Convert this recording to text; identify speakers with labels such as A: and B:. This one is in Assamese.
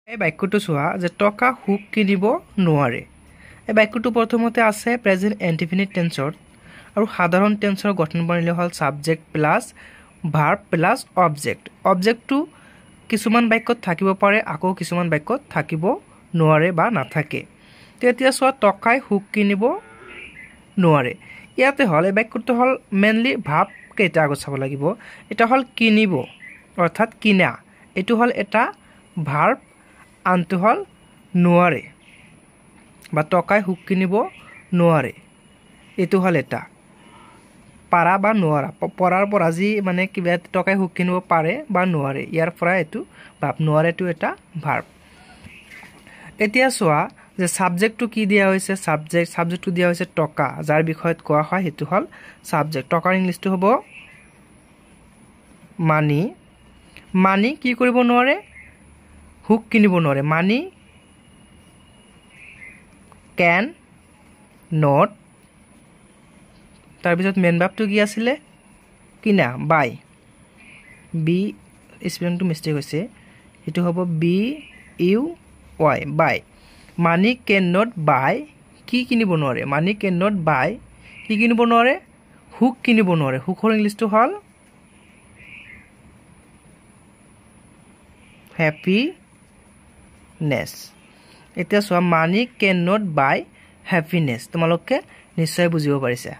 A: এই বাক্যটো চোৱা যে টকা সুখ কিনিব নোৱাৰে। এই বাক্যটো প্ৰথমতে আছে প্ৰেজেন্ট ইনডিফিনিট টেন্সৰ আৰু সাধাৰণ টেন্সৰ গঠন বনালে হ'ল subject plus verb plus object. অবজেক্টটো কিছুমান বাক্যত থাকিব পাৰে, আকৌ কিছুমান বাক্যত থাকিব নোৱাৰে বা নাথাকে। তেতিয়া চোৱা টকাই সুখ কিনিব নোৱাৰে। ইয়াতে হ'ল এই বাক্যটো হ'ল মেইনলি ভাব কেইটা আগত চাব লাগিব। এটা হ'ল কিনিব অৰ্থাৎ কিনা, এইটো হ'ল এটা ভাৰ্ব, আনটো হ'ল নোৱাৰে বা টকাই সুখ কিনিব নোৱাৰে, এইটো হ'ল এটা পাৰা বা নোৱাৰা। পৰাৰ পৰা যি মানে কিবা টকাই সুখ কিনিব পাৰে বা নোৱাৰে, ইয়াৰ পৰা এইটো ভাব, নোৱাৰেটো এটা ভাৰ্ব। এতিয়া চোৱা যে সাবজেক্টটো কি দিয়া হৈছে, সাবজেক্টটো দিয়া হৈছে টকা, যাৰ বিষয়ত কোৱা হয় সেইটো হ'ল সাবজেক্ট। টকাৰ ইংলিছটো হ'ব মানি। মানি কি কৰিব নোৱাৰে, সুখ কিনিব নোৱাৰে। মানি কেন নট, তাৰপিছত মেইন ভাবটো কি আছিলে, কিনা, বাই। বি স্পেলিংটো মিষ্টেক হৈছে, এইটো হ'ব B U Y, buy. Money can not buy, কি কিনিব নোৱাৰে, মানি কেন নট বাই, কি কিনিব নোৱাৰে, সুখ কিনিব নোৱাৰে। সুখৰ ইংলিছটো হ'ল হেপিনেছ। এতিয়া চোৱা মানি কেন নট বাই হেপিনেছ, তোমালোকে নিশ্চয় বুজিব পাৰিছা।